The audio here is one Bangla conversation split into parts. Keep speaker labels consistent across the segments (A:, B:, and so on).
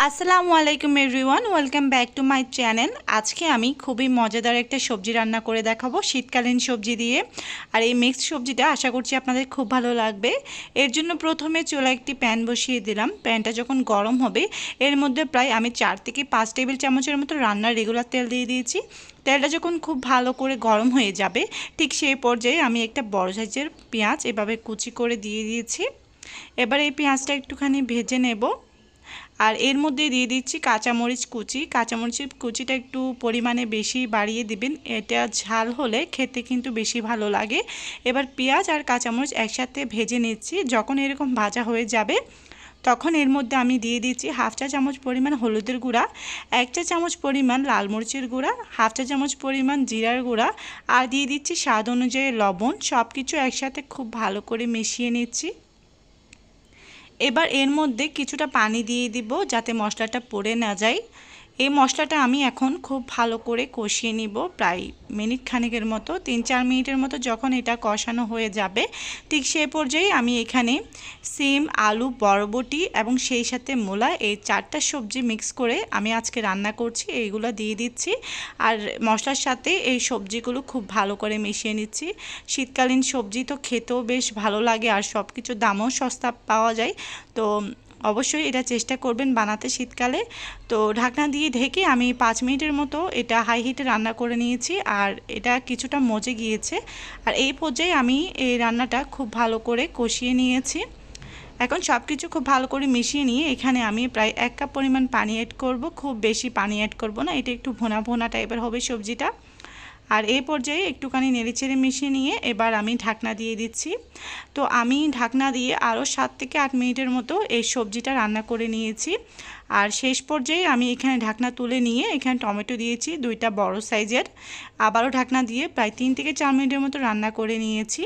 A: আসসালামু আলাইকুম everyone, welcome back to my channel. আজকে আমি খুবই মজাদার একটা সবজি রান্না করে দেখাবো শীতকালীন সবজি দিয়ে। আর এই মিক্সড সবজিটা আশা করছি আপনাদের খুব ভালো লাগবে। এর জন্য প্রথমে চুলায় একটি প্যান বসিয়ে দিলাম। প্যানটা যখন গরম হবে এর মধ্যে প্রায় আমি 4 থেকে 5 টেবিল চামচের মতো রান্নার রেগুলার তেল দিয়ে দিয়েছি। তেলটা যখন খুব ভালো করে গরম হয়ে যাবে ঠিক সেই পর্যায়ে আমি একটা বড় সাইজের পেঁয়াজ এভাবে কুচি করে দিয়ে দিয়েছি। এবার এই পেঁয়াজটা একটুখানি ভেজে নেব। আর এর মধ্যে দিয়ে দিচ্ছি কাঁচামরিচ কুচি। কাঁচামরিচের কুচিটা একটু পরিমাণে বেশি বাড়িয়ে দিবেন, এটা ঝাল হলে খেতে কিন্তু বেশি ভালো লাগে। এবার পেঁয়াজ আর কাঁচামরিচ একসাথে ভেজে নিচ্ছি। যখন এরকম ভাজা হয়ে যাবে তখন এর মধ্যে আমি দিয়ে দিচ্ছি হাফ চা চামচ পরিমাণ হলুদের গুঁড়া, 1 চা চামচ পরিমাণ লাল মরিচের গুঁড়া, হাফ চা চামচ পরিমাণ জিরার গুঁড়া, আর দিয়ে দিচ্ছি স্বাদ অনুযায়ী লবণ। সব কিছু একসাথে খুব ভালো করে মিশিয়ে নিচ্ছি। এবার এর মধ্যে কিছুটা পানি দিয়ে দিব যাতে মশলাটা পুড়ে না যায়। এই মশলাটা আমি এখন খুব ভালো করে কষিয়ে নিব, প্রায় মিনিট খানেকের মতো, 3-4 মিনিটের মতো। যখন এটা কষানো হয়ে যাবে ঠিক সেই পর্যায়ে আমি এখানে সিম, আলু, বরবটি এবং সেই সাথে মূলা, এই 4টা সবজি মিক্স করে আমি আজকে রান্না করছি, এইগুলো দিয়ে দিচ্ছি। আর মশলার সাথে এই সবজিগুলো খুব ভালো করে মিশিয়ে নিচ্ছি। শীতকালীন সবজি তো খেতেও বেশ ভালো লাগে আর সব কিছুর দামও সস্তা পাওয়া যায়। তো অবশ্যই এটা চেষ্টা করবেন বানাতে শীতকালে। তো ঢাকনা দিয়ে ঢেকে আমি 5 মিনিটের মতো এটা হাই হিটে রান্না করে নিয়েছি আর এটা কিছুটা মজে গিয়েছে। আর এই পর্যায়ে আমি এই রান্নাটা খুব ভালো করে কষিয়ে নিয়েছি। এখন সব কিছু খুব ভালো করে মিশিয়ে নিয়ে এখানে আমি প্রায় 1 কাপ পরিমাণ পানি অ্যাড করব। খুব বেশি পানি অ্যাড করব না, এটা একটু ভোনা ভোনা টাইপের হবে সবজিটা। আর এই পর্যায়ে একটুখানি নেড়েচেড়ে মিশিয়ে নিয়ে এবার আমি ঢাকনা দিয়ে দিচ্ছি। তো আমি ঢাকনা দিয়ে আরও 7 থেকে 8 মিনিটের মতো এই সবজিটা রান্না করে নিয়েছি। আর শেষ পর্যায়ে আমি এখানে ঢাকনা তুলে নিয়ে এখানে টমেটো দিয়েছি 2টা বড় সাইজের। আবারও ঢাকনা দিয়ে প্রায় 3 থেকে 4 মিনিটের মতো রান্না করে নিয়েছি।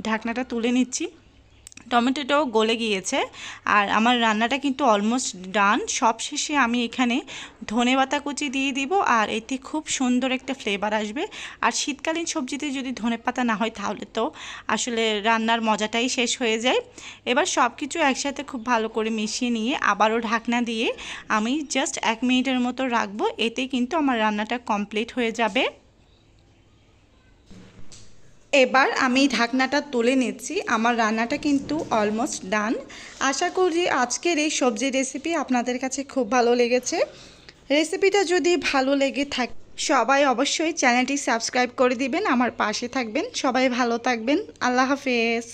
A: ঢাকনাটা তুলে নিচ্ছি। টমেটোটাও গলে গিয়েছে আর আমার রান্নাটা কিন্তু অলমোস্ট ডান। সবশেষে আমি এখানে ধনেপাতা কুচি দিয়ে দিব আর এতে খুব সুন্দর একটা ফ্লেভার আসবে। আর শীতকালীন সবজিতে যদি ধনেপাতা না হয় তাহলে তো আসলে রান্নার মজাটাই শেষ হয়ে যায়। এবার সব কিছু একসাথে খুব ভালো করে মিশিয়ে নিয়ে আবারও ঢাকনা দিয়ে আমি জাস্ট 1 মিনিটের মতো রাখবো। এতে কিন্তু আমার রান্নাটা কমপ্লিট হয়ে যাবে। এবার আমি ঢাকনাটা তুলে নিচ্ছি। আমার রান্নাটা কিন্তু অলমোস্ট ডান। আশা করি আজকের এই সবজি রেসিপি আপনাদের কাছে খুব ভালো লেগেছে। রেসিপিটা যদি ভালো লেগে থাকে সবাই অবশ্যই চ্যানেলটি সাবস্ক্রাইব করে দিবেন, আমার পাশে থাকবেন। সবাই ভালো থাকবেন। আল্লাহ হাফেজ।